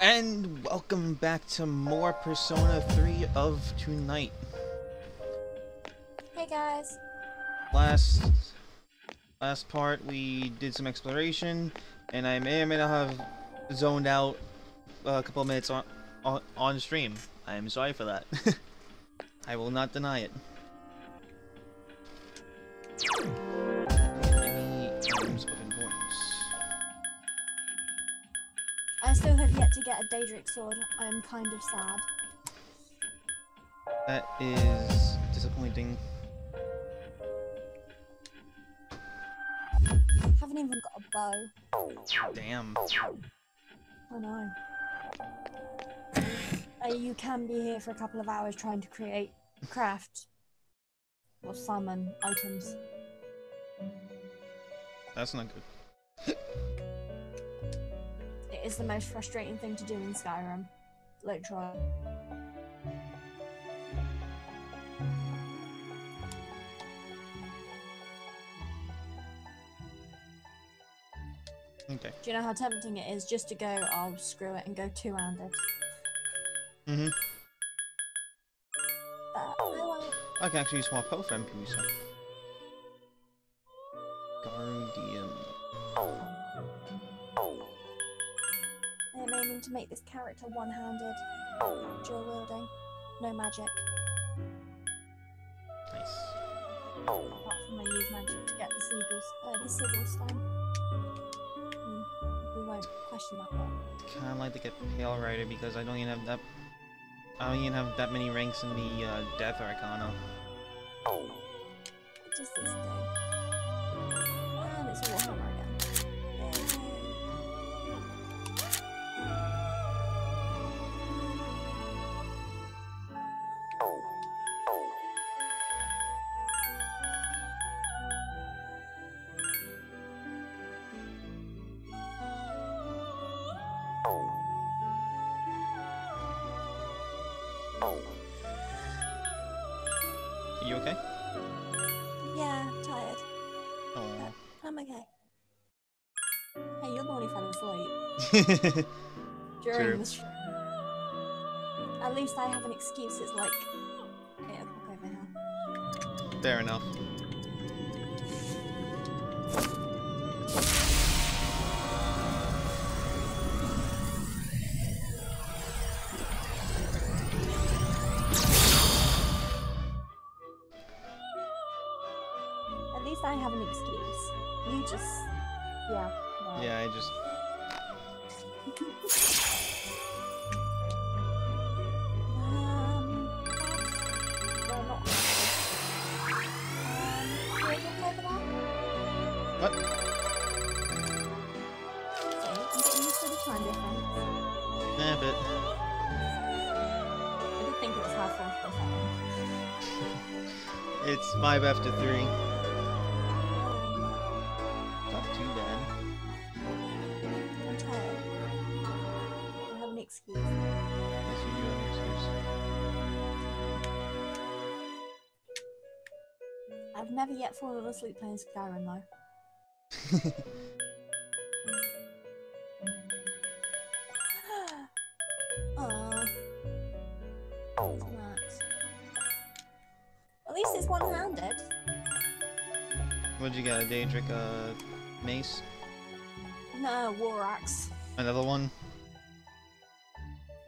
And welcome back to more Persona 3 of tonight. Hey guys. Last part we did some exploration, and I may or may not have zoned out a couple of minutes on stream. I am sorry for that. I will not deny it. Any items of importance? I still have yet to get a Daedric sword. I am kind of sad. That is disappointing. Haven't even got a bow. Damn. I know. You can be here for a couple of hours trying to craft, or summon items. That's not good. It is the most frustrating thing to do in Skyrim. Literally. Okay. Do you know how tempting it is just to go, oh, screw it, and go two-handed? Mm-hmm. But I won't. I can actually swap out for MP, so. Guardian. I am aiming to make this character one-handed, dual-wielding, no magic. Nice. Apart from I use magic to get the sigil stone. We won't question that one. Kinda like to get Pale Rider because I don't even have that many ranks in the Death Arcana. What does this do? And it's a Warhammer again. Yay. Are you okay? Yeah, tired. Oh. I'm okay. Hey, you're the one who fell asleep during True. the stream. At least I have an excuse. It's like 8 o'clock over here. Fair enough. At least I have an excuse. You just, yeah. Well. Yeah, I just. Well, not over there? What? So, I'm getting used to the time difference. Nah, but. I did think it was half 4 for a second. It's 5 after 3. Not too bad. I'm tired. I have an excuse. Yes, you do have an excuse. I've never yet fallen asleep playing Skyrim though. Relax. At least it's one-handed. What'd you get? A Daedric mace? No, war axe. Another one?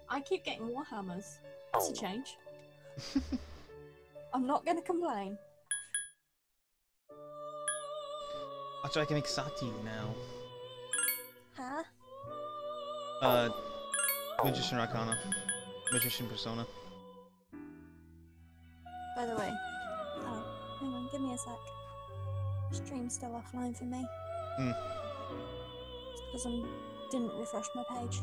I keep getting warhammers. That's a change. I'm not gonna complain. Actually, I can make Sati now. Huh? Magician Arcana. Magician Persona. By the way, oh, hang on, give me a sec. Stream's still offline for me. It's because I didn't refresh my page.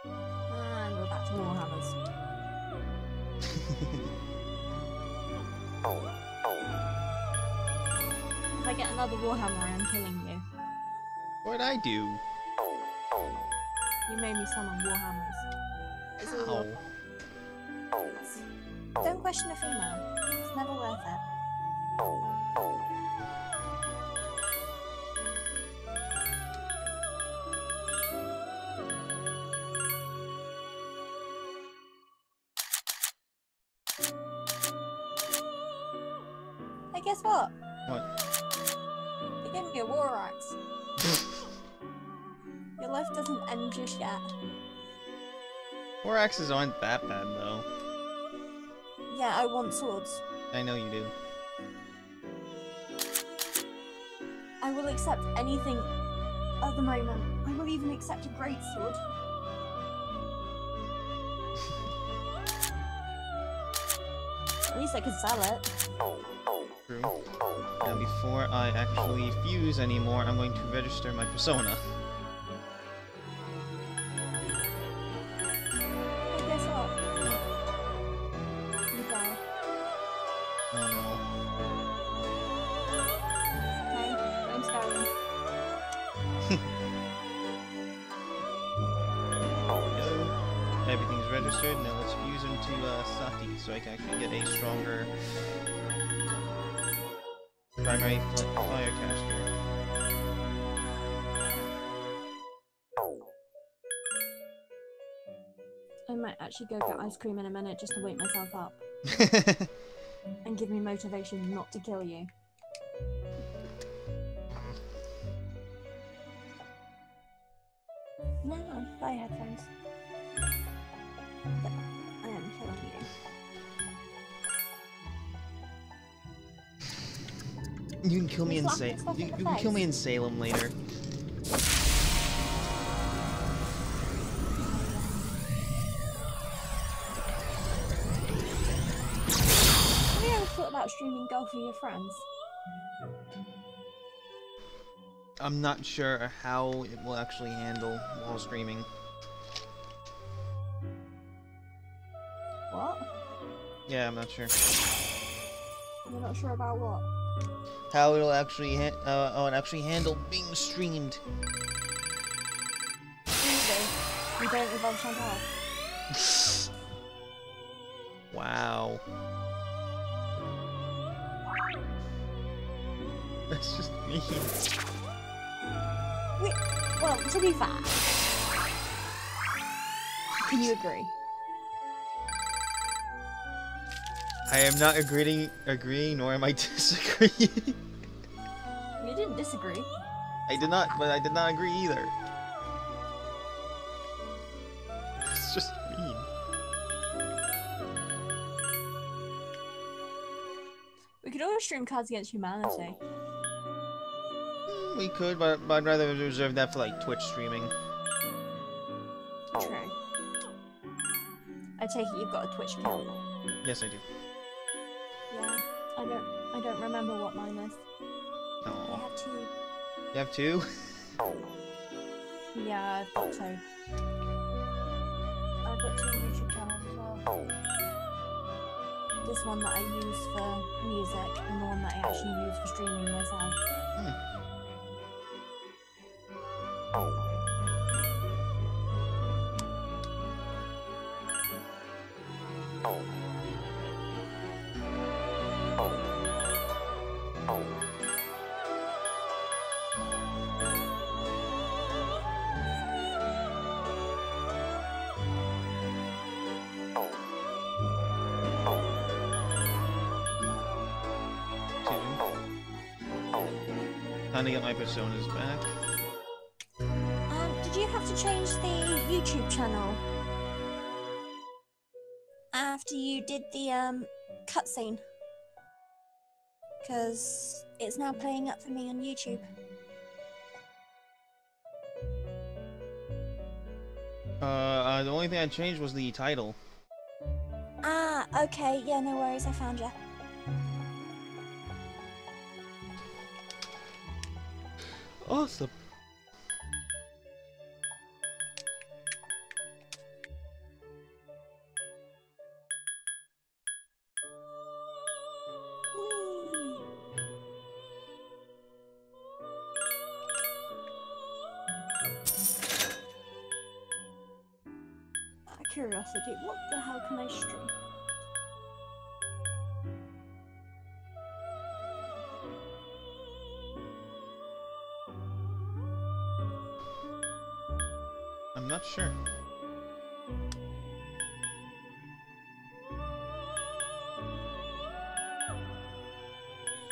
And we're back to Warhammers. If I get another Warhammer, I am killing you. What'd I do? You made me summon Warhammers. It's all Ow. your fault. catching a female. It's never worth it. Hey, guess what? What? They gave me a war axe. Your life doesn't end just yet. War axes aren't that bad, though. Yeah, I want swords. I know you do. I will accept anything at the moment. I will even accept a great sword. At least I could sell it. True. Now, before I actually fuse anymore, I'm going to register my persona. Hey, guess what? What? You die. Oh no. Okay, I'm Skyrim. Go. Everything's registered. Now let's fuse into Sati so I can actually get a stronger primary fire caster. I might actually go get ice cream in a minute just to wake myself up and give me motivation not to kill you. No, buy headphones. But I am killing you. You can kill me in you can kill me in Salem later. Have you ever thought about streaming golf with your friends? I'm not sure how it will actually handle while streaming. What? Yeah, I'm not sure. You're not sure about what? How it'll actually handle being streamed. Easy. You don't involve Chantal. Wow. That's just mean. Well, to be fair, can you agree? I am not agreeing, nor am I disagreeing. You didn't disagree. I did not, but I did not agree either. It's just mean. We could always stream Cards Against Humanity. We could, but I'd rather reserve that for like Twitch streaming. True. I take it you've got a Twitch account. Yes, I do. Yeah. I don't remember what mine is. I Oh, have two. you have two? Yeah, I've got two. I've got two YouTube channels as well. This one that I use for music, and the one that I actually use for streaming myself. Time to get my personas back. Did you have to change the YouTube channel after you did the cutscene? Because it's now playing up for me on YouTube. The only thing I changed was the title. Ah, okay, yeah, no worries, I found you. Awesome. Out of curiosity, what the hell can I stream? Sure.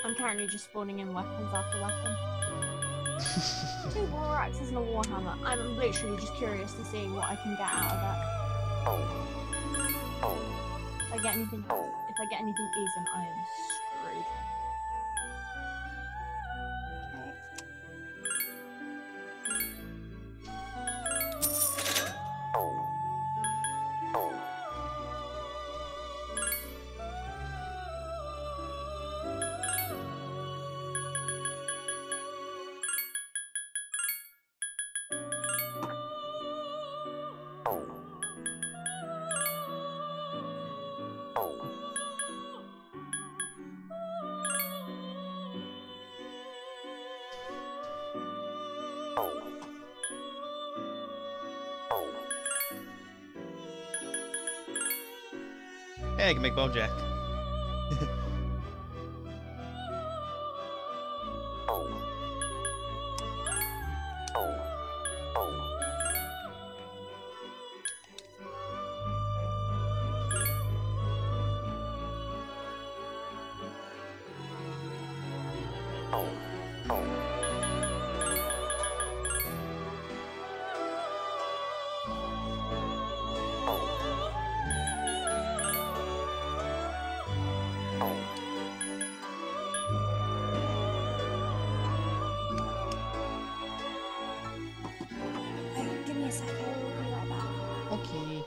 I'm currently just spawning in weapons after weapon. 2 war axes and a warhammer. I'm literally just curious to see what I can get out of that. If I get anything decent, I am screwed. Hey, I can make Bojack. Give me a sec, I will be right back. Okay.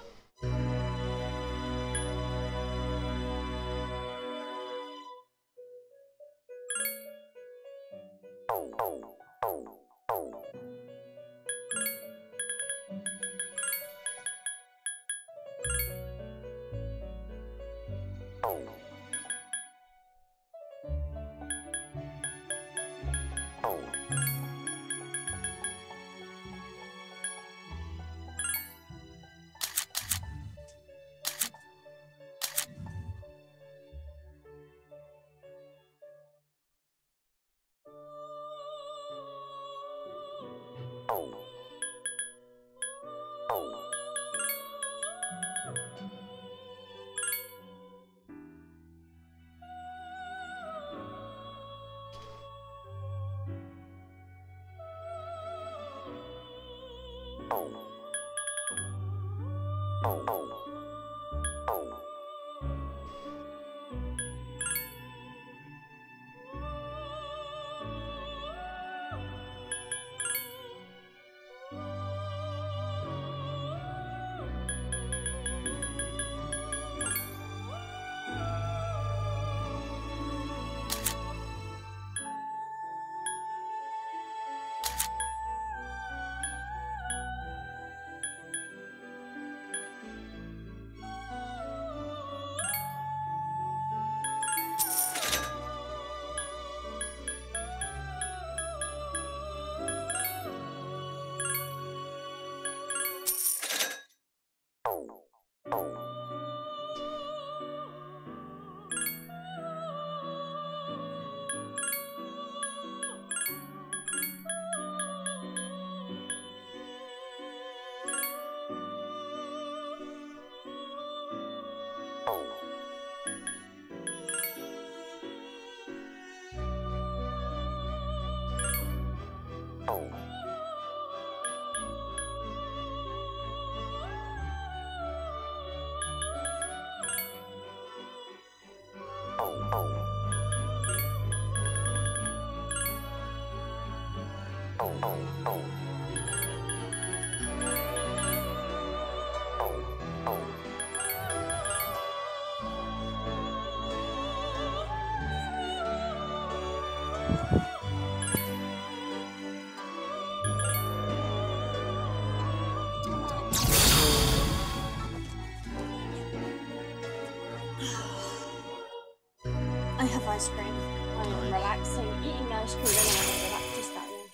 I have ice cream. I am relaxing, eating ice cream, and then I'm gonna go back to studying.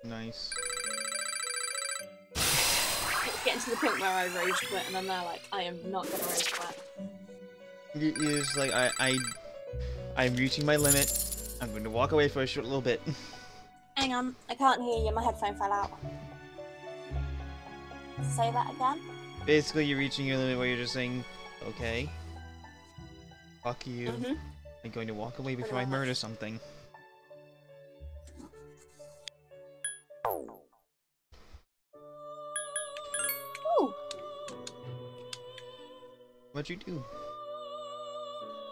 Nice. It's getting to the point where I rage quit, and I'm now like, I am not gonna rage quit. It is like I'm reaching my limit. I'm going to walk away for a short little bit. Hang on, I can't hear you. My headphone fell out. Say that again? Basically, you're reaching your limit where you're just saying, okay, fuck you. I'm going to walk away before I murder something. Ooh! What'd you do?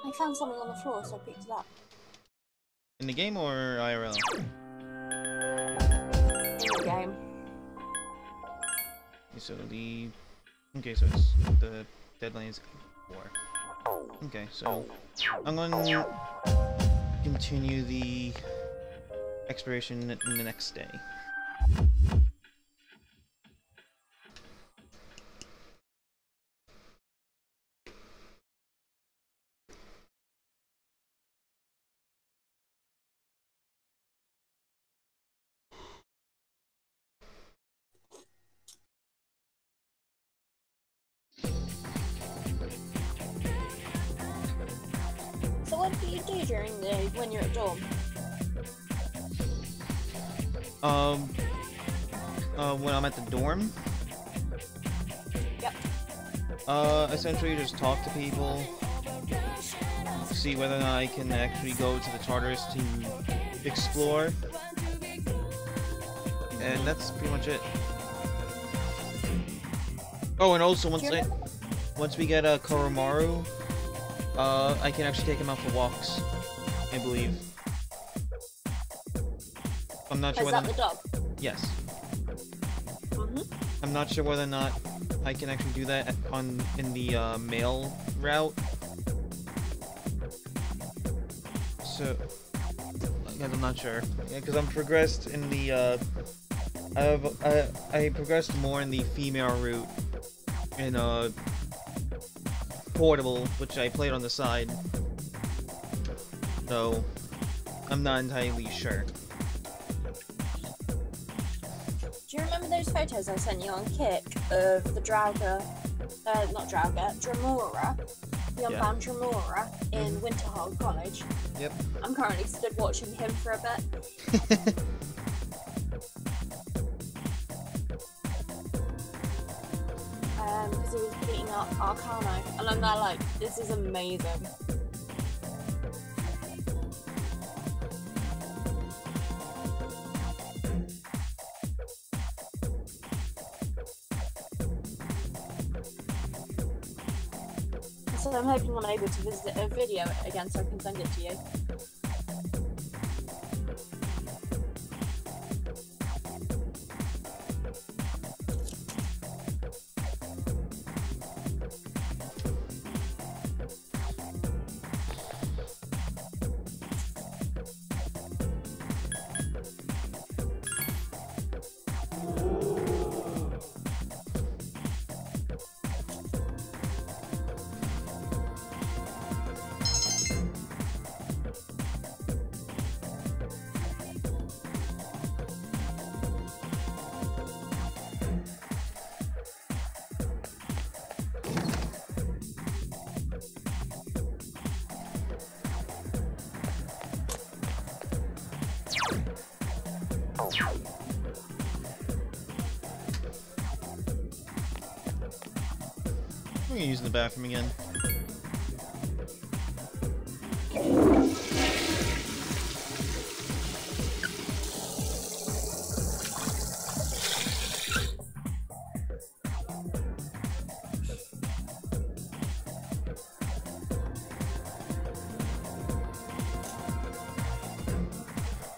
I found something on the floor, so I picked it up. In the game or IRL? In the game. So the... Okay, so it's the deadline is 4. Okay, so I'm going to continue the exploration in the next day. So what do you do during the day when you're at dorm? When I'm at the dorm? Yep. Essentially just talk to people, see whether or not I can actually go to the Tartarus to explore, and that's pretty much it. Oh, and also once we get Koromaru, I can actually take him out for walks, I believe. I'm not sure Is that the dog? Yes. I'm not sure whether or not I can actually do that in the mail route. So, I'm not sure. Yeah, because I'm progressed in the I progressed more in the female route in Portable, which I played on the side. So, I'm not entirely sure. Do you remember those photos I sent you on Kik of the Drauga, not Drauga, Dramora, the unbound Dramora in Winterhold College? Yep. I'm currently stood watching him for a bit. Because he was beating up Arcano, and I'm there like, this is amazing. So I'm hoping I'm able to visit a video again so I can send it to you. I'm gonna use the bathroom again.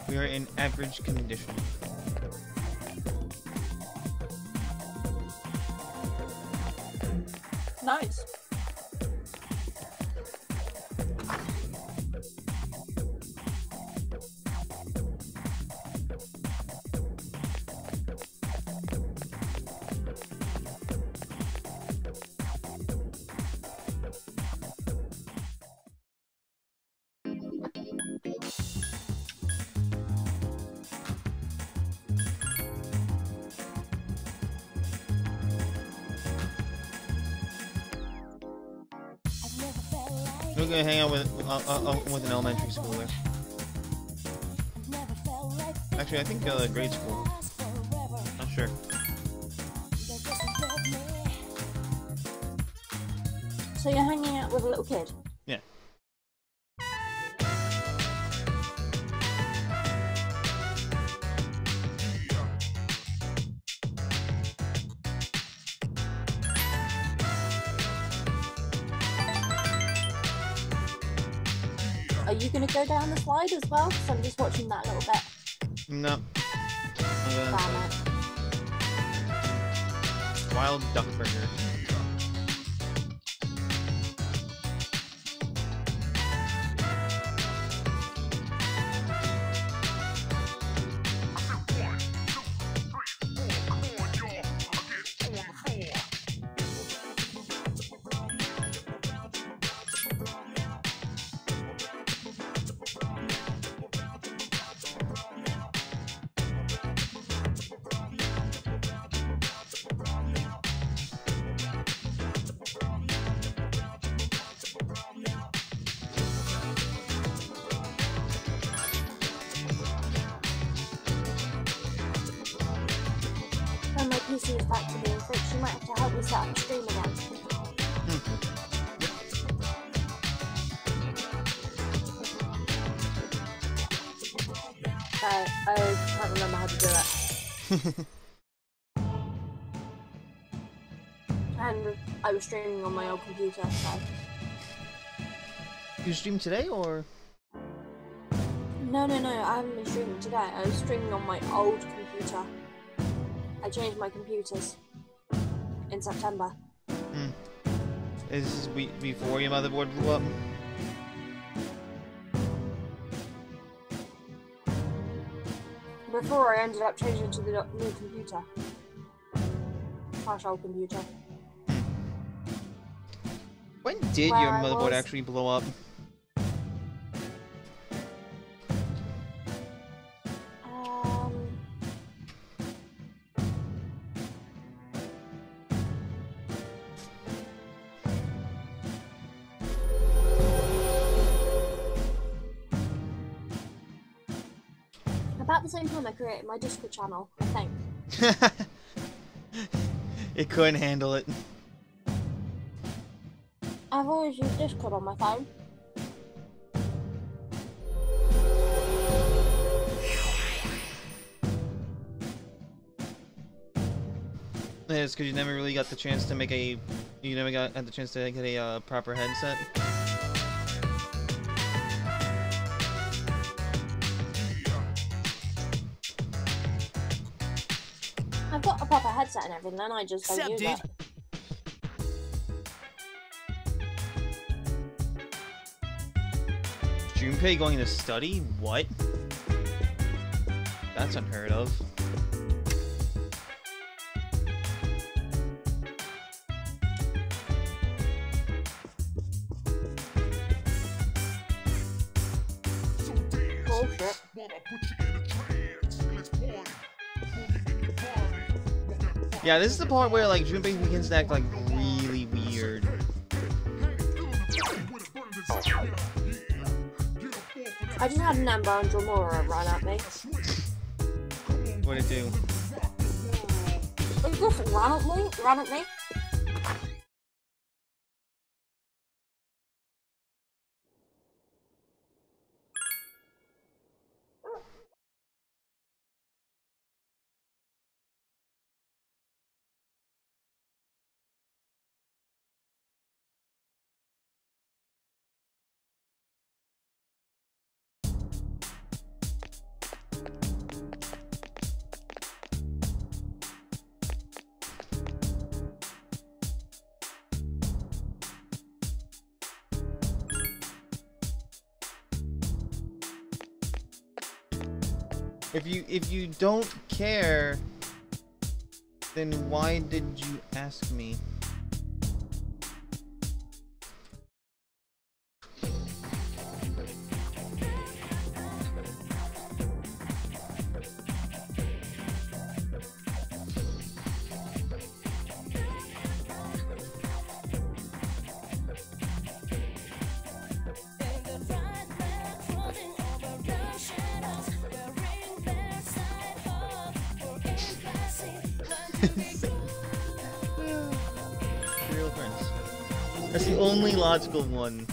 We are in average condition. Nice. We're gonna hang out with an elementary schooler. Actually, I think grade school. Not sure. So you're hanging out with a little kid? Yeah. Are you gonna go down the slide as well? Because I'm just watching that a little bit. No. Damn it. Wild duck burger. When my PC is back to being fixed, you might have to help me set up the stream again. I can't remember how to do it. And I was streaming on my old computer, so... You streamed today, or? No, I haven't been streaming today. I was streaming on my old computer. I changed my computers in September. Is this before your motherboard blew up? Before I ended up changing to the new computer. Slash old computer. When did your motherboard actually blow up? About the same time I created my Discord channel, I think. It couldn't handle it. I've always used Discord on my phone. Yeah, it's because you never really got the chance to make a... You never had the chance to get a proper headset. I've got a proper headset and everything, and I just don't use it. Junpei going to study? What? That's unheard of. Bullshit. Yeah, this is the part where like Junpei begins to act like really weird. I just had an Ember and Dromora run at me. What'd it do? It just ran at me. If you don't care, then why did you ask me? Real friends. That's the only logical one.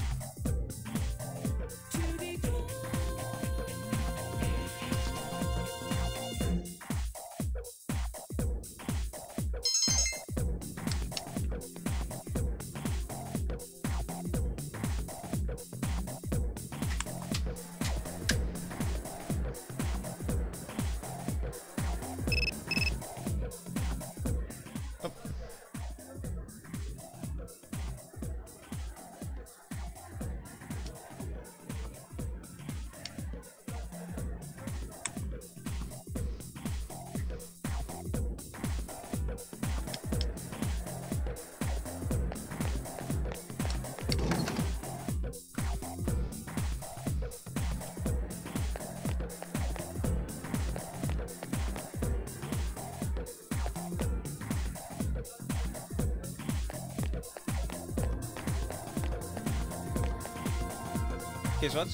Okay, so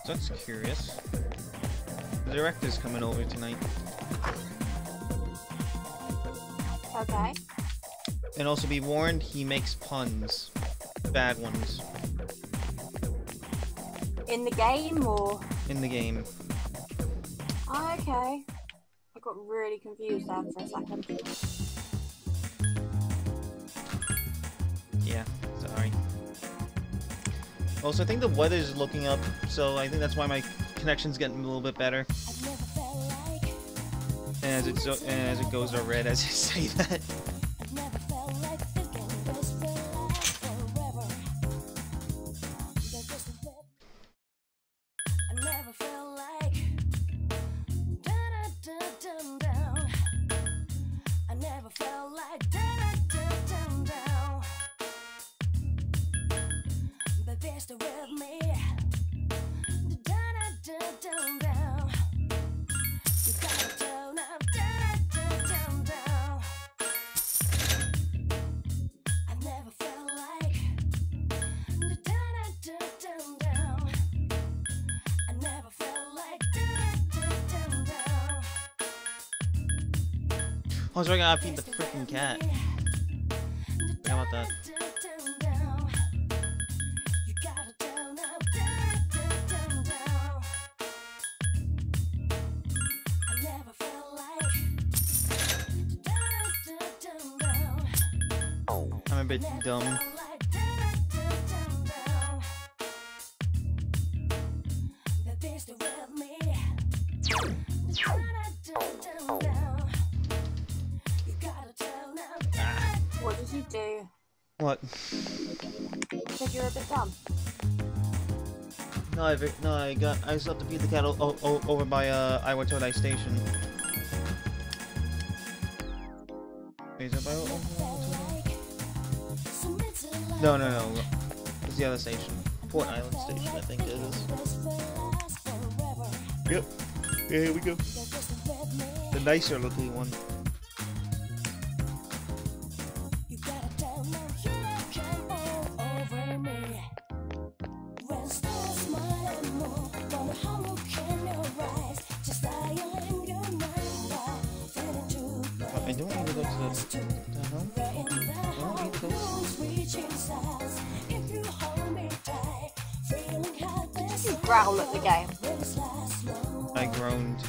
that's curious. The director's coming over tonight. Okay. And also be warned, he makes puns. Bad ones. In the game or? In the game. Oh, okay. I got really confused there for a second. Yeah, sorry. Also, I think the weather's looking up, so I think that's why my connection's getting a little bit better. And as it goes to red as you say that. Oh, so I gotta feed the freaking cat. How about that? I'm a bit dumb. What did you do? What? You said you're a bit dumb. No, I still have to feed the cat over by Iowa Todai Station. Wait, is that by No. It's the other station. Port Island Station, I think it is. Yep. Yeah, here we go. The nicer looking one. I don't need to go to the hell? I don't need to go. Did you growl at the game? I groaned.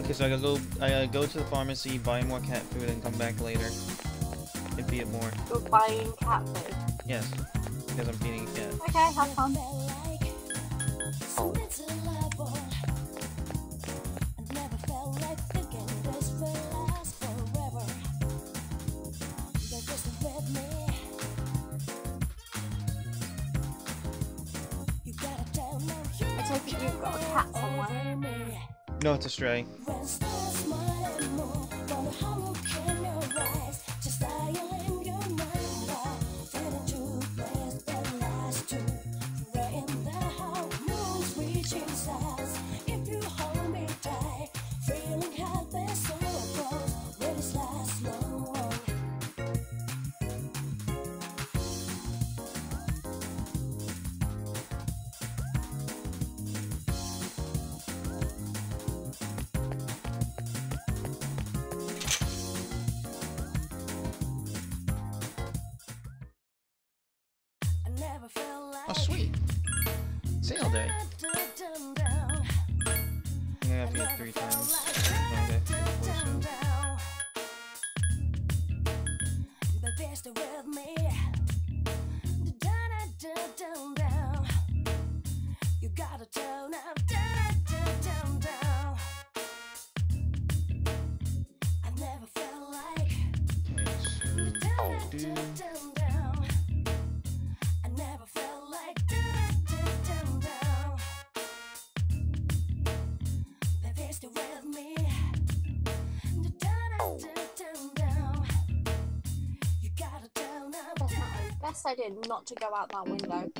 Okay, so I gotta go to the pharmacy, buy more cat food, and come back later and feed it more. You're buying cat food? Yes, because I'm feeding a cat. Okay, have fun. I take it you've got a cat somewhere. No, it's a stray. Oh, sweet. Sale day. I have to get 3 times. Okay. You gotta turn up, I never felt like. Okay, I never felt like. Baby, stay with me. You gotta turn up. Best idea not to go out that window.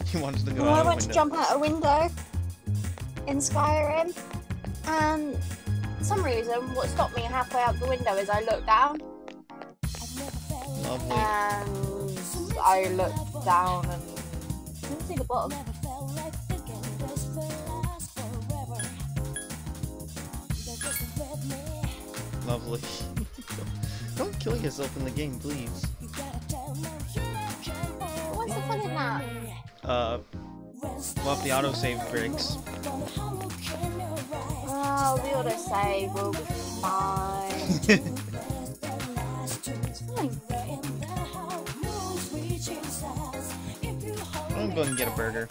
He wanted to go Well, out I a went to window. jump out a window in Skyrim, and for some reason, what stopped me halfway out the window is I looked down, Lovely. and I looked down and didn't see the bottom. Lovely. Don't kill yourself in the game, please. What's the fun in that? Well, if the autosave breaks. Oh, the autosave will be fine. It's fine. I'm going to get a burger.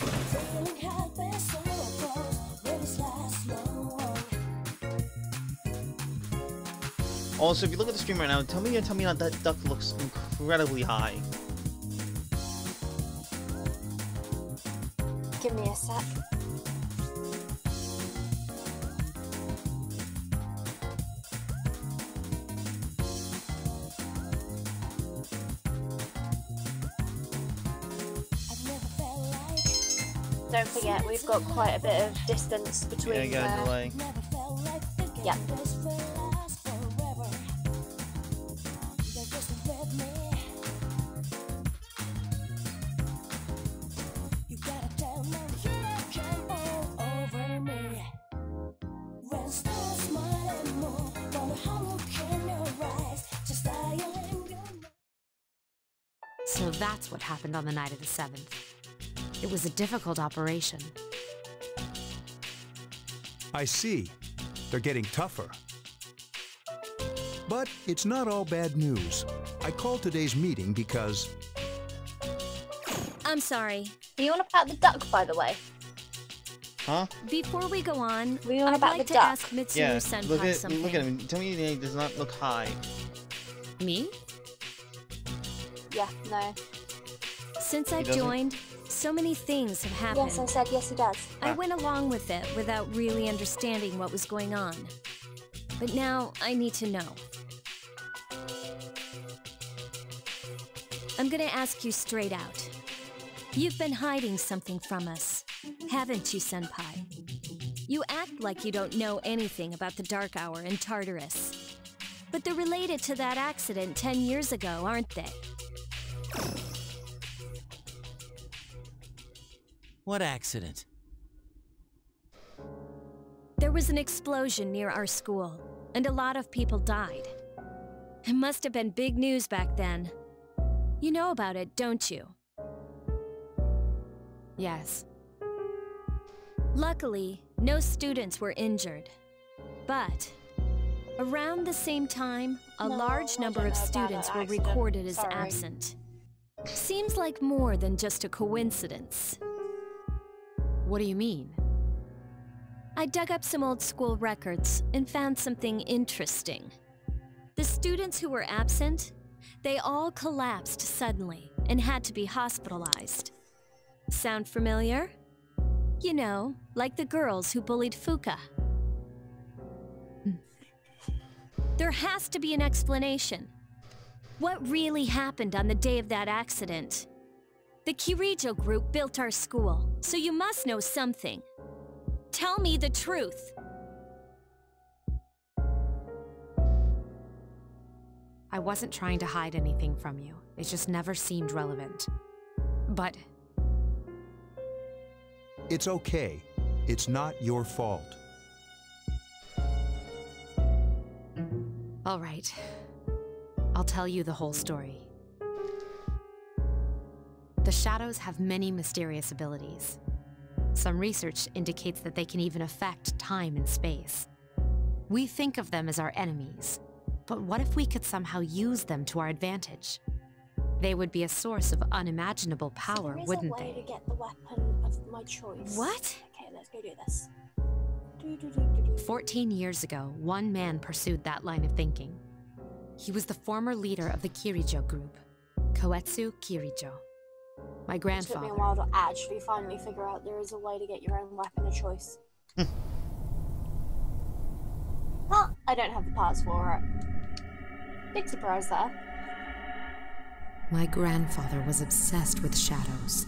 Also, if you look at the stream right now, tell me that that duck looks incredibly high. Give me a sec. Don't forget, we've got quite a bit of distance between. Yeah, I got a delay. Yeah. So that's what happened on the night of the 7th. It was a difficult operation. I see. They're getting tougher. But it's not all bad news. I called today's meeting because... I'm sorry. Are you on about the duck, by the way? Huh? Before we go on, Were you on I'd about like the to duck? ask Mitsuru Yeah. Senpai something. Look at him. Tell me he does not look high. Me? Yeah, no. Since I've doesn't? joined, so many things have happened. Yes, I said yes, he does. I went along with it without really understanding what was going on. But now I need to know. I'm gonna ask you straight out. You've been hiding something from us, haven't you, Senpai? You act like you don't know anything about the Dark Hour and Tartarus. But they're related to that accident 10 years ago, aren't they? What accident? There was an explosion near our school, and a lot of people died. It must have been big news back then. You know about it, don't you? Yes. Luckily, no students were injured. But around the same time, a No, large I number don't of know about students that were accident. recorded as Sorry. absent. Seems like more than just a coincidence. What do you mean? I dug up some old school records and found something interesting. The students who were absent, they all collapsed suddenly and had to be hospitalized. Sound familiar? You know, like the girls who bullied Fuka. There has to be an explanation. What really happened on the day of that accident? The Kirijo group built our school, so you must know something. Tell me the truth. I wasn't trying to hide anything from you. It just never seemed relevant. But It's okay. It's not your fault. all right. I'll tell you the whole story. The shadows have many mysterious abilities. Some research indicates that they can even affect time and space. We think of them as our enemies, but what if we could somehow use them to our advantage? They would be a source of unimaginable power, wouldn't There is a way they? to get the weapon of my choice. What? Okay, let's go do this. 14 years ago, one man pursued that line of thinking. He was the former leader of the Kirijo group, Koetsu Kirijo. My It took grandfather. me a while to actually finally figure out there is a way to get your own weapon of choice. Well, I don't have the parts for it. Big surprise there. My grandfather was obsessed with shadows.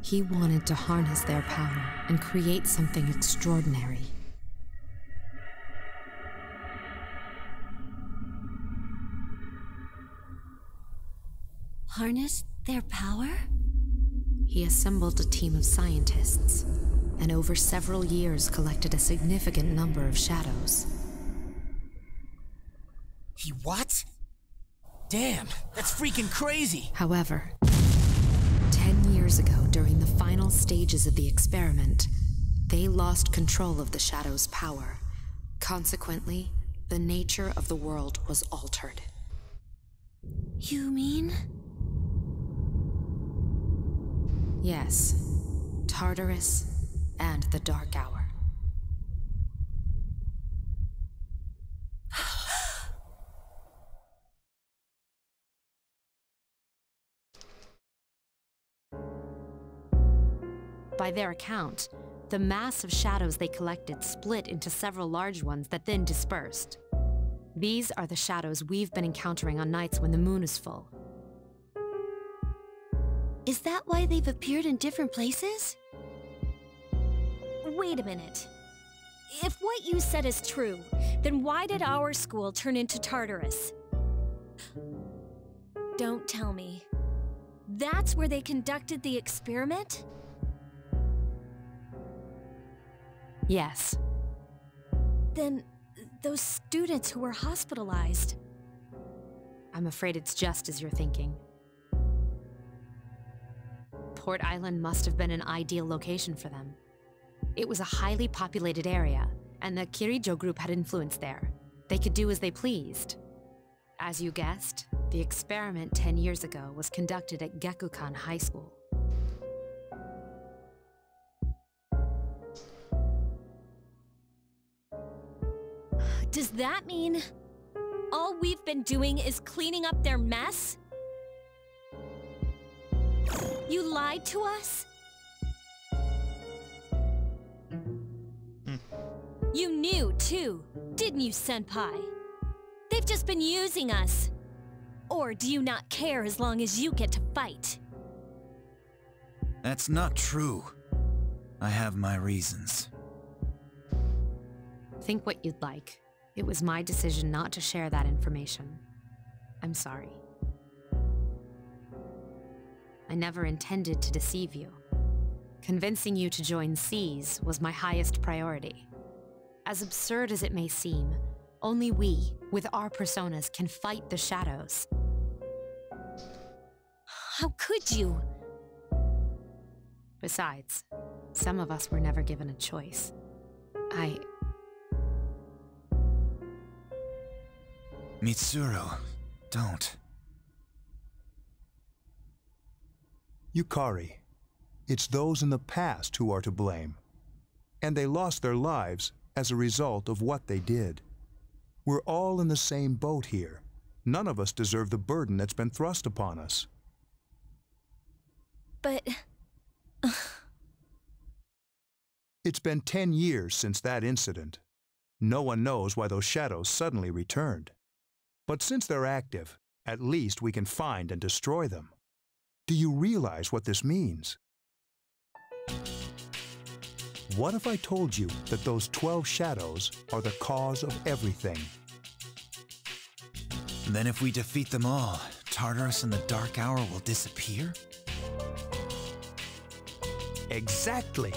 He wanted to harness their power and create something extraordinary. Harness their power? He assembled a team of scientists, and over several years collected a significant number of shadows. He what? Damn, that's freaking crazy! However, 10 years ago, during the final stages of the experiment, they lost control of the shadow's power. Consequently, the nature of the world was altered. You mean? Yes, Tartarus and the Dark Hour. By their account, the mass of shadows they collected split into several large ones that then dispersed. These are the shadows we've been encountering on nights when the moon is full. Is that why they've appeared in different places? Wait a minute. If what you said is true, then why did our school turn into Tartarus? Don't tell me. That's where they conducted the experiment? Yes. Then those students who were hospitalized. I'm afraid it's just as you're thinking. Port Island must have been an ideal location for them. It was a highly populated area, and the Kirijo group had influence there. They could do as they pleased. As you guessed, the experiment 10 years ago was conducted at Gekukan High School. Does that mean all we've been doing is cleaning up their mess? You lied to us? You knew, too, didn't you, Senpai? They've just been using us. Or do you not care as long as you get to fight? That's not true. I have my reasons. Think what you'd like. It was my decision not to share that information. I'm sorry. I never intended to deceive you. Convincing you to join C's was my highest priority. As absurd as it may seem, only we, with our personas, can fight the shadows. How could you? Besides, some of us were never given a choice. Mitsuru, don't. Yukari, it's those in the past who are to blame. And they lost their lives as a result of what they did. We're all in the same boat here. None of us deserve the burden that's been thrust upon us. But... It's been 10 years since that incident. No one knows why those shadows suddenly returned. But since they're active, at least we can find and destroy them. Do you realize what this means? What if I told you that those 12 shadows are the cause of everything? Then if we defeat them all, Tartarus and the Dark Hour will disappear? Exactly.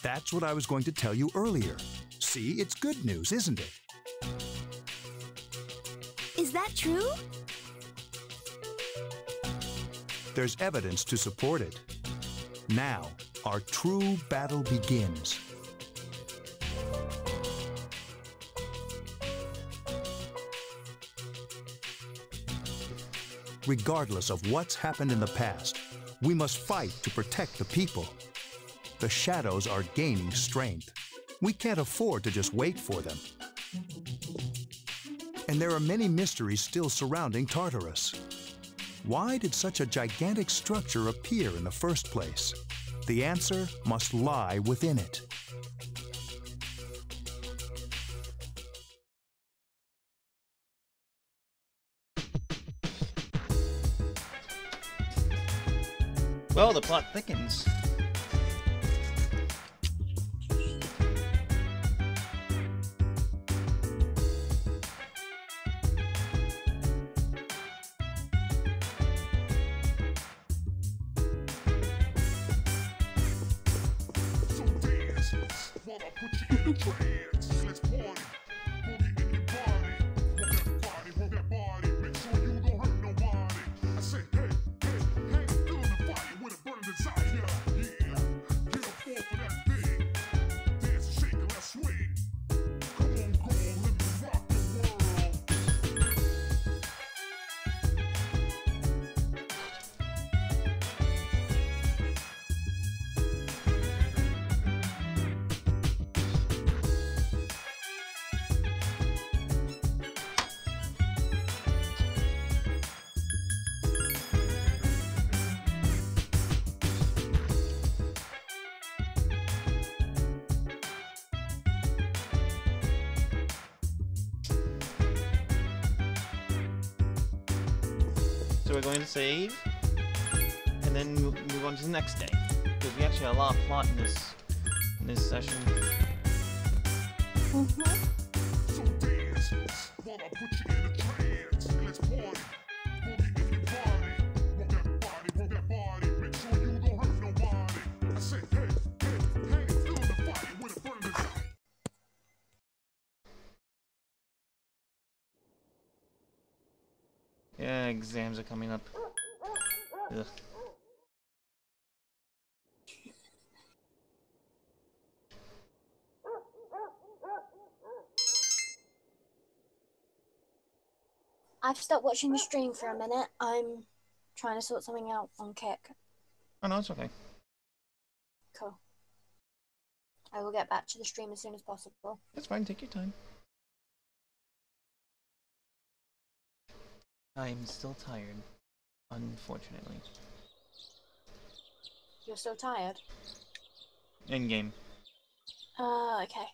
That's what I was going to tell you earlier. See, it's good news, isn't it? Is that true? There's evidence to support it. Now, our true battle begins. Regardless of what's happened in the past, we must fight to protect the people. The shadows are gaining strength. We can't afford to just wait for them. And there are many mysteries still surrounding Tartarus. Why did such a gigantic structure appear in the first place? The answer must lie within it. Well, the plot thickens. So we're going to save, and then move on to the next day, because we actually have a lot of plot in this session. Yeah, exams are coming up. Ugh. I've stopped watching the stream for a minute. I'm trying to sort something out on Kick. Oh no, it's okay. Cool. I will get back to the stream as soon as possible. That's fine, take your time. I'm still tired, unfortunately. You're still tired? In-game. Okay.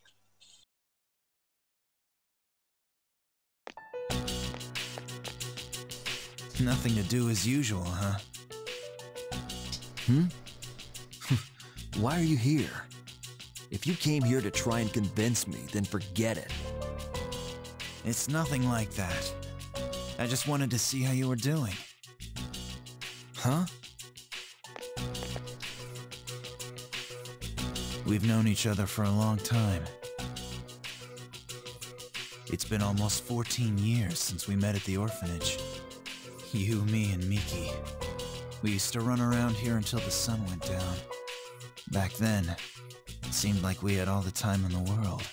Nothing to do as usual, huh? Why are you here? If you came here to try and convince me, then forget it. It's nothing like that. I just wanted to see how you were doing. Huh? We've known each other for a long time. It's been almost 14 years since we met at the orphanage. You, me, and Miki. We used to run around here until the sun went down. Back then, it seemed like we had all the time in the world.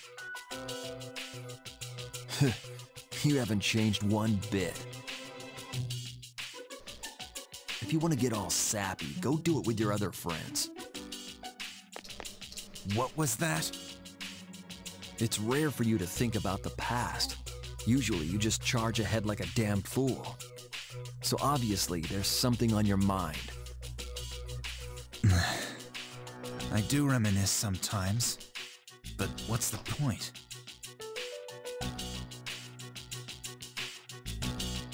You haven't changed one bit. If you want to get all sappy, go do it with your other friends. What was that? It's rare for you to think about the past. Usually you just charge ahead like a damn fool. So obviously there's something on your mind. I do reminisce sometimes, but what's the point?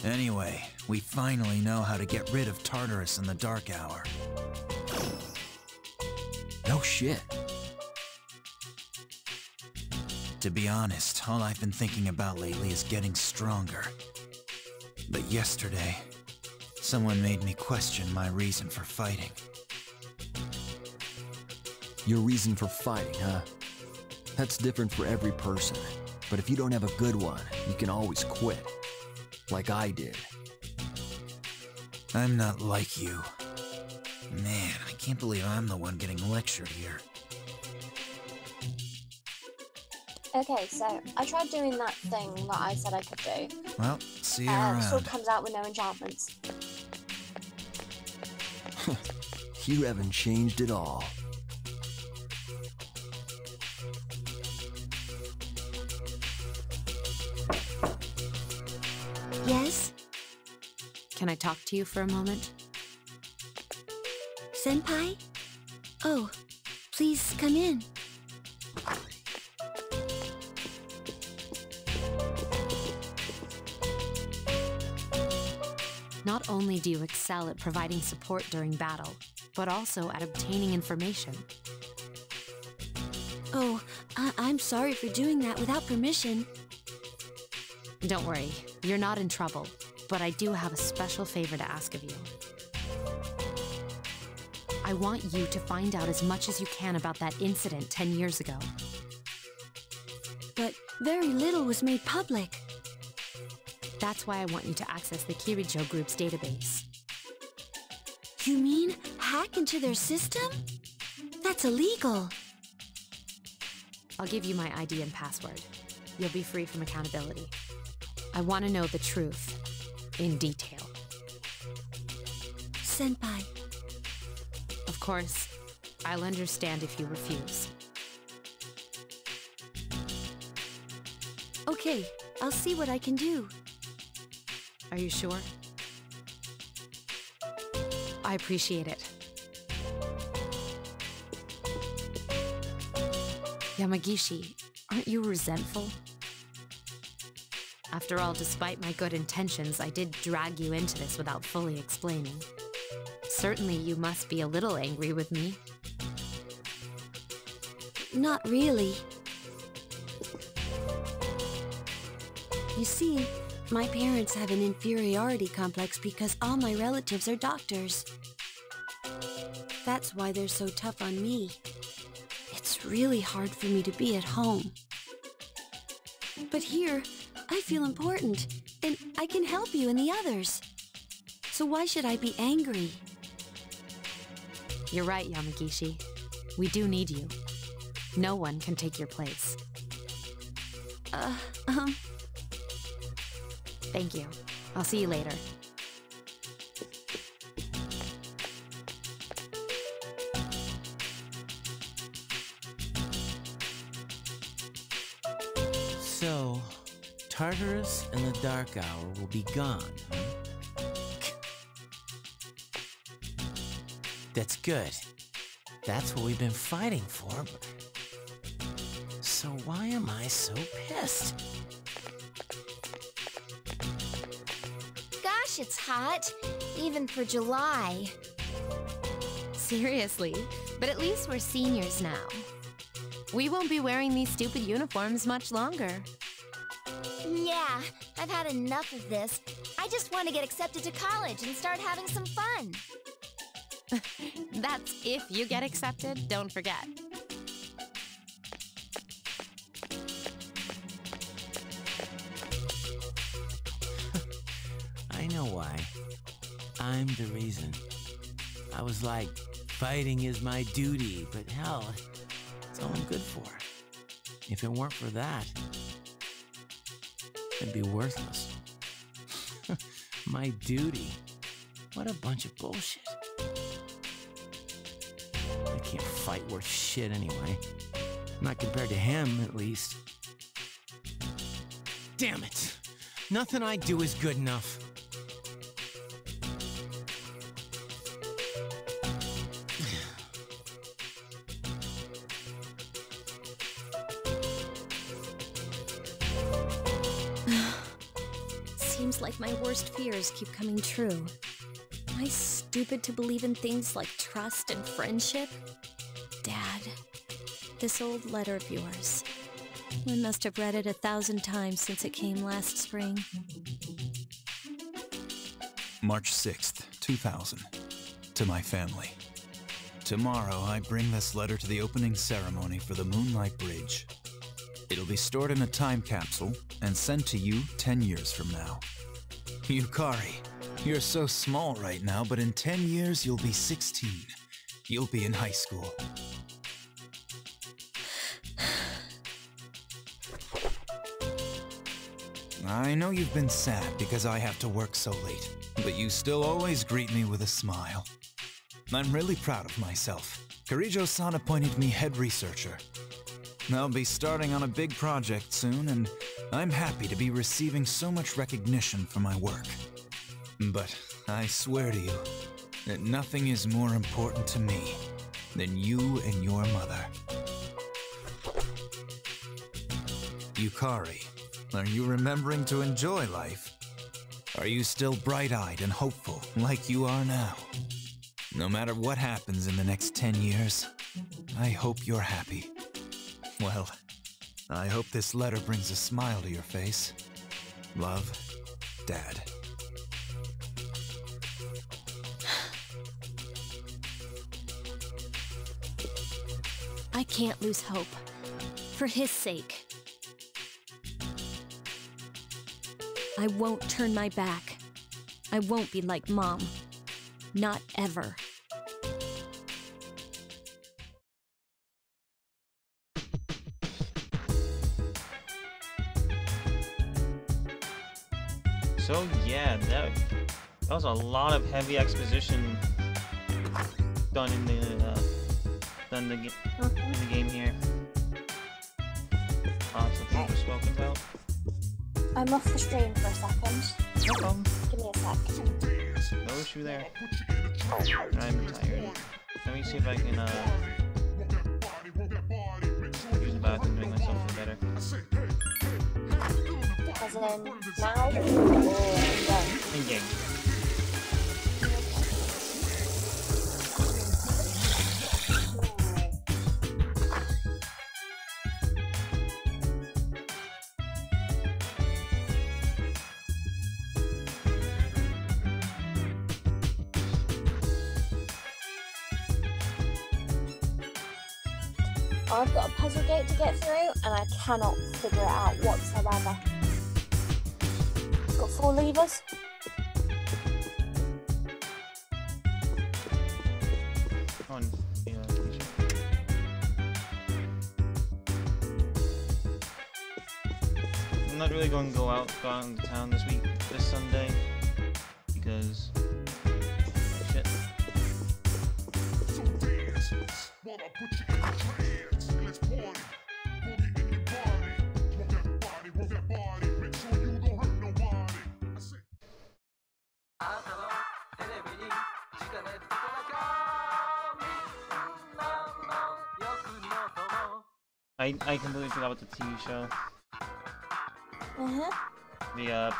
Anyway, we finally know how to get rid of Tartarus in the dark hour. No shit. To be honest, all I've been thinking about lately is getting stronger. But yesterday, someone made me question my reason for fighting. Your reason for fighting, huh? That's different for every person. But if you don't have a good one, you can always quit. Like I did. I'm not like you. Man, I can't believe I'm the one getting lectured here. Okay, so I tried doing that thing that I said I could do. Well, see you The around. sword comes out with no enchantments. You haven't changed at all. Yes? Can I talk to you for a moment? Senpai? Oh, please come in. Not only do you excel at providing support during battle, but also at obtaining information. Oh, I'm sorry for doing that without permission. Don't worry, you're not in trouble, but I do have a special favor to ask of you. I want you to find out as much as you can about that incident 10 years ago. But very little was made public. That's why I want you to access the Kirijo Group's database. You mean hack into their system? That's illegal. I'll give you my ID and password. You'll be free from accountability. I want to know the truth, in detail. Senpai. Of course, I'll understand if you refuse. Okay, I'll see what I can do. Are you sure? I appreciate it. Yamagishi, aren't you resentful? After all, despite my good intentions, I did drag you into this without fully explaining. Certainly you must be a little angry with me. Not really. You see, my parents have an inferiority complex because all my relatives are doctors. That's why they're so tough on me. It's really hard for me to be at home. But here, I feel important, and I can help you and the others. So why should I be angry? You're right, Yamagishi. We do need you. No one can take your place. Thank you. I'll see you later. So, Tartarus and the Dark Hour will be gone, huh? That's good. That's what we've been fighting for. So why am I so pissed? Gosh, it's hot. Even for July. Seriously, but at least we're seniors now. We won't be wearing these stupid uniforms much longer. Yeah, I've had enough of this. I just want to get accepted to college and start having some fun. That's if you get accepted, don't forget. I know why. I'm the reason. I was like, fighting is my duty, but hell, it's all I'm good for. If it weren't for that, it'd be worthless. My duty? What a bunch of bullshit. I can't fight worth shit anyway. Not compared to him, at least. Damn it! Nothing I do is good enough. Seems like my worst fears keep coming true. Am I stupid to believe in things like trust and friendship? Dad, this old letter of yours. I must have read it 1,000 times since it came last spring. March 6th, 2000. To my family. Tomorrow, I bring this letter to the opening ceremony for the Moonlight Bridge. It'll be stored in a time capsule and sent to you 10 years from now. Yukari, You're so small right now, but in 10 years you'll be 16. You'll be in high school. I know you've been sad because I have to work so late, but you still always greet me with a smile. I'm really proud of myself. Kirijo-san appointed me head researcher. I'll be starting on a big project soon, and I'm happy to be receiving so much recognition for my work. But I swear to you that nothing is more important to me than you and your mother. Yukari, are you remembering to enjoy life? Are you still bright-eyed and hopeful like you are now? No matter what happens in the next 10 years, I hope you're happy. Well, I hope this letter brings a smile to your face. Love, Dad. I can't lose hope. For his sake. I won't turn my back. I won't be like Mom. Not ever. So yeah, that was a lot of heavy exposition done in the game here. Lots of things we're spoken about. I'm off the stream for a second. No problem. Give me a sec. No issue there. I'm tired. Let me see if I can use the bathroom to make myself feel better. As in now or then? In game. I've got a puzzle gate to get through and I cannot figure it out whatsoever. It's got 4 levers. On, yeah, I'm not really going to go out into town this Sunday, because shit. I completely forgot about the TV show. The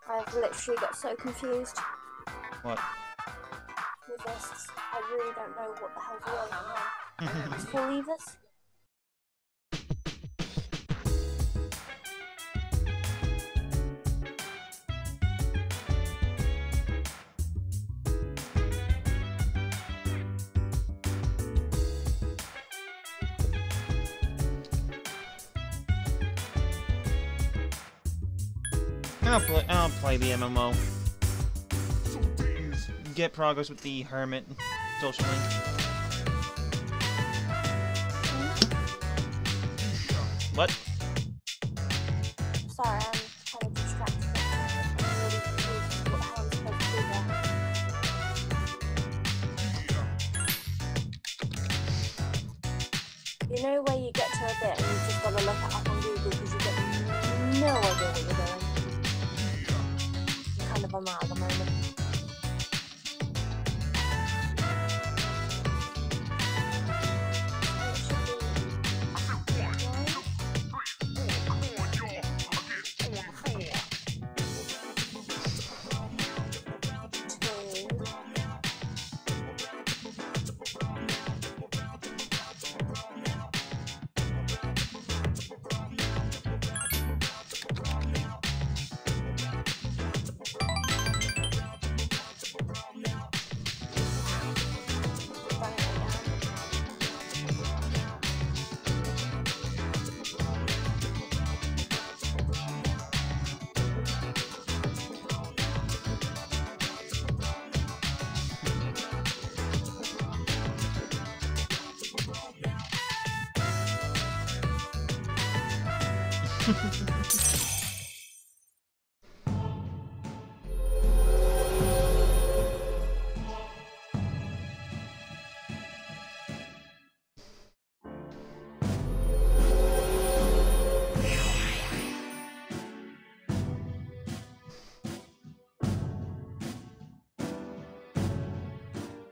I've literally got so confused. What? With this, I really don't know what the hell's going on. It's 4 levers. I'll play the MMO. Get progress with the hermit social link. What? Sorry, I'm kind of distracted. I'm really confused what the hell I'm supposed to do there. You know where you get to a bit and you just gotta look it up on Google because you get no idea what you're doing. I'm kind of on that at the moment.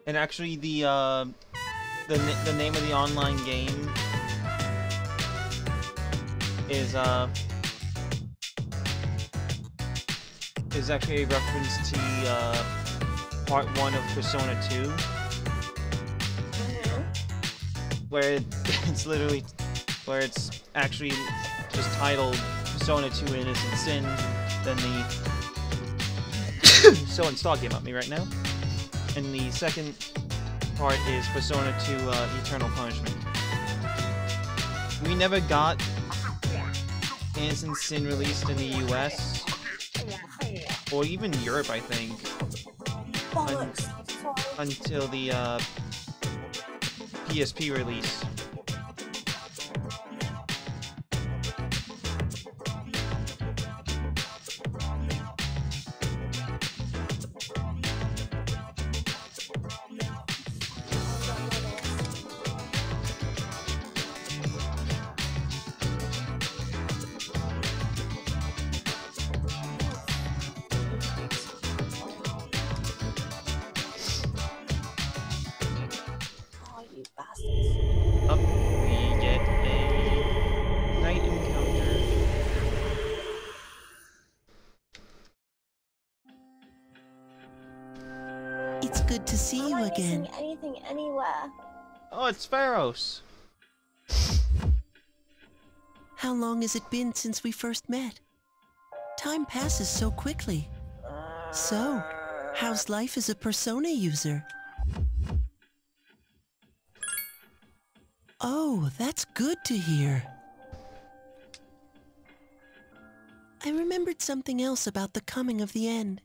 And actually, the name of the online game is actually a reference to part 1 of Persona 2, where it's literally it's actually just titled Persona 2 Innocent Sin. Then the Someone's talking about me right now. And the second part is Persona 2 Eternal Punishment. We never got Innocent Sin released in the US, or even Europe, I think, until the PSP release. Up, we get a night encounter. It's good to see you again. Anything anywhere. Oh, it's Pharos. How long has it been since we first met? Time passes so quickly. So, how's life as a Persona user? Oh, that's good to hear. I remembered something else about the coming of the end.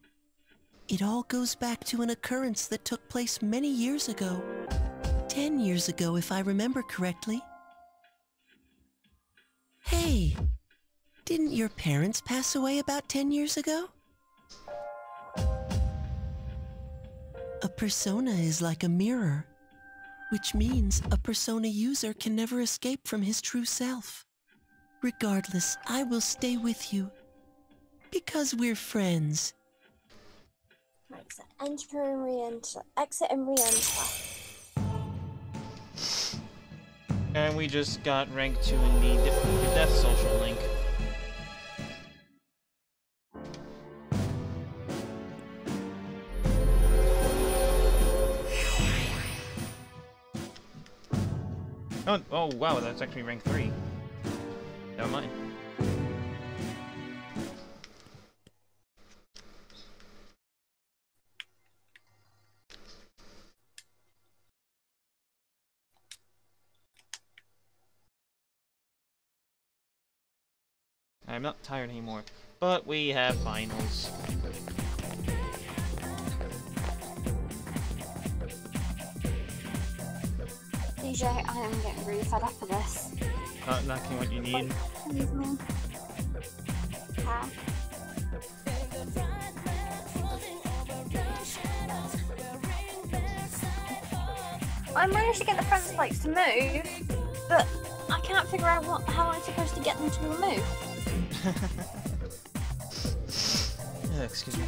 It all goes back to an occurrence that took place many years ago. 10 years ago, if I remember correctly. Hey, didn't your parents pass away about 10 years ago? A persona is like a mirror, which means a Persona user can never escape from his true self. Regardless, I will stay with you, because we're friends. Right, so enter and re-enter. Exit and re-enter. And we just got rank 2 in the Death Social link. Oh wow, that's actually rank 3. Never mind. I'm not tired anymore, but we have finals. DJ, I am getting really fed up of this. Not knocking what you need. Excuse me. Huh? I managed to get the front spikes to move, but I can't figure out how I'm supposed to get them to move. Excuse me.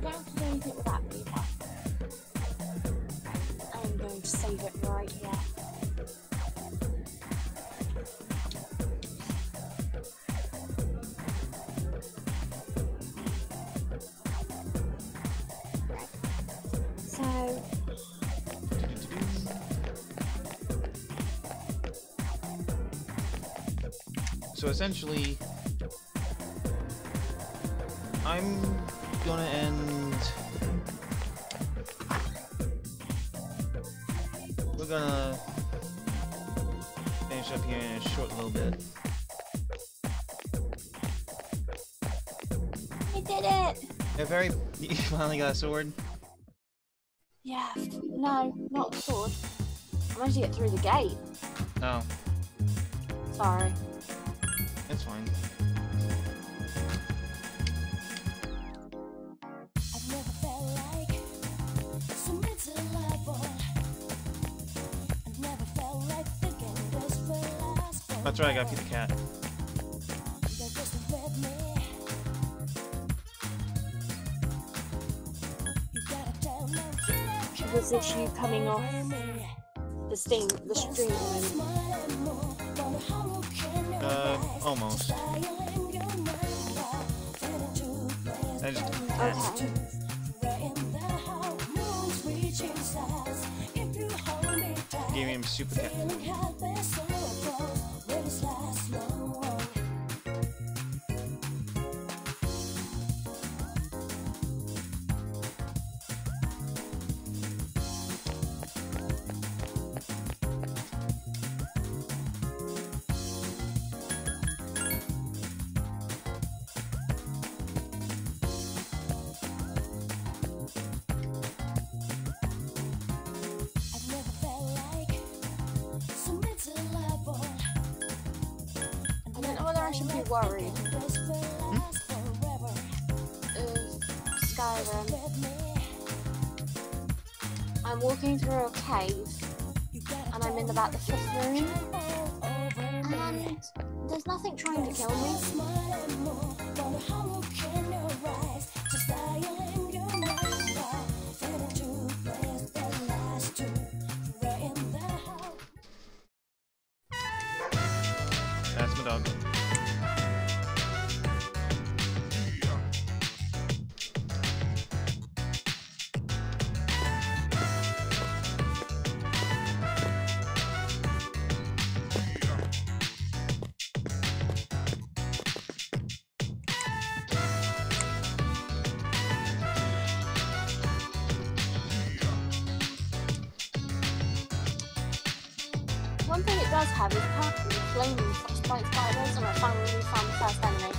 don't have to do anything with that either. I'm going to save it right here. So essentially, I'm gonna end. We're gonna finish up here in a short little bit. I did it! You finally got a sword? Yeah, no, not a sword. I managed to get through the gate. Oh. Sorry. It's fine. I've never felt like so miserable. I've never felt like thinking this will last forever. That's right, I gotta feed the cat. They're just with me. You gotta tell me. Was this you coming off the stream? Almost. I just Okay. gave him super cat. Worried. Skyrim. I'm walking through a cave and I'm in about the 5th room and there's nothing trying to kill me. That's my dog. One thing it does have is apparently flaming frostbite spiders, and I finally found the first enemy.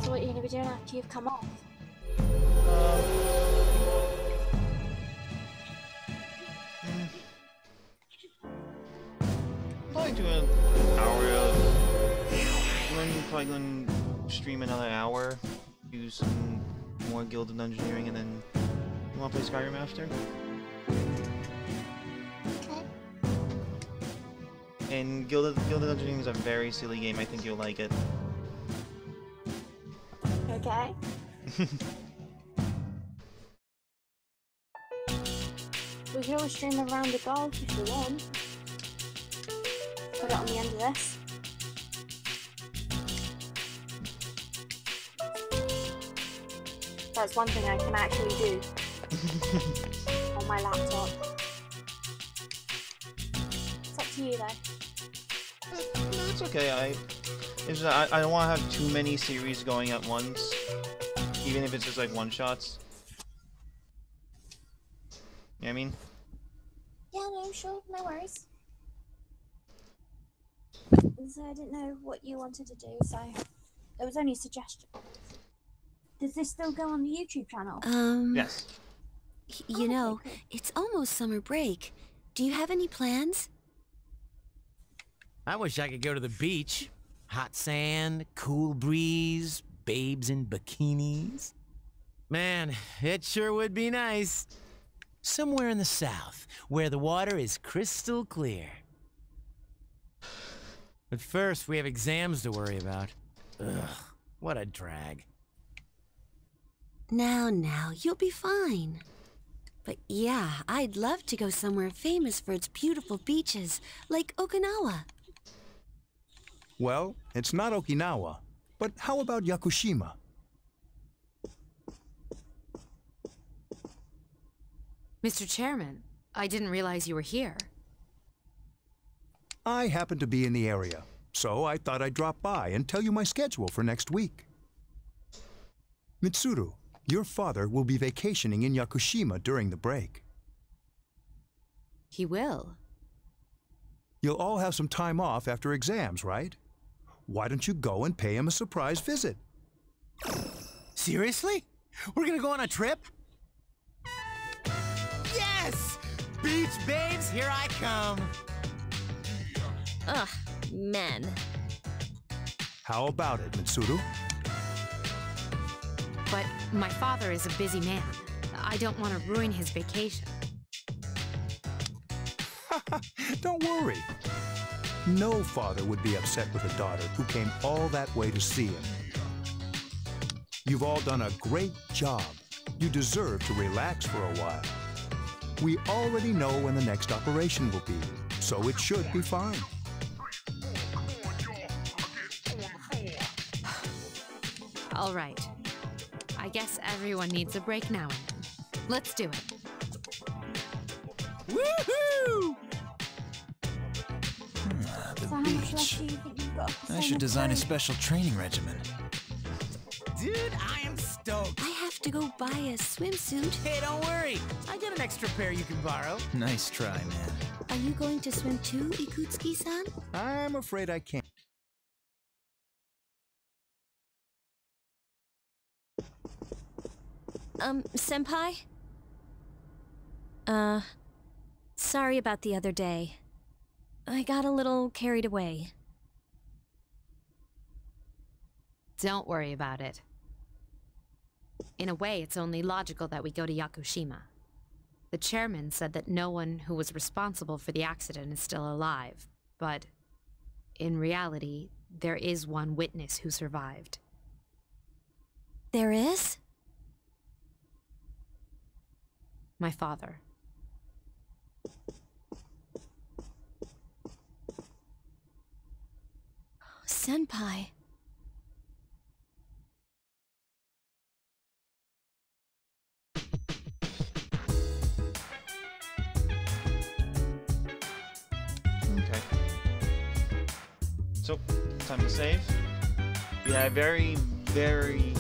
So what are you going to be doing after you've come off? probably do an hour of... I'm probably going to stream another hour, do some more Guilded Engineering, and then... You want to play Skyrim after? Okay. And Guilded Engineering is a very silly game. I think you'll like it. Okay. We can always stream a round of golf if you want. Put it on the end of this. That's one thing I can actually do on my laptop. It's up to you though. No, it's okay. I don't want to have too many series going at once, even if it's just like one-shots. You know what I mean? Yeah, no, sure, no worries. So I didn't know what you wanted to do, so it was only a suggestion. Does this still go on the YouTube channel? Yes. You know, it's almost summer break. Do you have any plans? I wish I could go to the beach. Hot sand, cool breeze, babes in bikinis. Man, it sure would be nice. Somewhere in the south, where the water is crystal clear. But first, we have exams to worry about. Ugh, what a drag. Now, you'll be fine. But yeah, I'd love to go somewhere famous for its beautiful beaches, like Okinawa. Well, it's not Okinawa, but how about Yakushima? Mr. Chairman, I didn't realize you were here. I happen to be in the area, so I thought I'd drop by and tell you my schedule for next week. Mitsuru, your father will be vacationing in Yakushima during the break. He will. You'll all have some time off after exams, right? Why don't you go and pay him a surprise visit? Seriously? We're gonna go on a trip? Yes! Beach babes, here I come! Ugh, men. How about it, Mitsuru? But my father is a busy man. I don't want to ruin his vacation. Don't worry. No father would be upset with a daughter who came all that way to see him. You've all done a great job. You deserve to relax for a while. We already know when the next operation will be, so it should be fine. All right. I guess everyone needs a break now and then. Let's do it. Woohoo! So The how much left beach. do you think you've got? I should design a special training regimen. Dude, I am stoked. I have to go buy a swimsuit. Hey, don't worry. I got an extra pair you can borrow. Nice try, man. Are you going to swim too, Ikutsuki-san? I'm afraid I can't. Senpai? Sorry about the other day. I got a little carried away. Don't worry about it. In a way, it's only logical that we go to Yakushima. The chairman said that no one who was responsible for the accident is still alive, but in reality, there is one witness who survived. There is? My father. Senpai. Okay. So, time to save. We had a very, very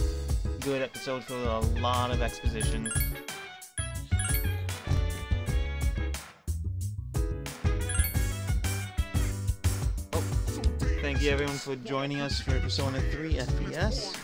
good episode filled with a lot of exposition. Thank you everyone for joining us for Persona 3 FPS.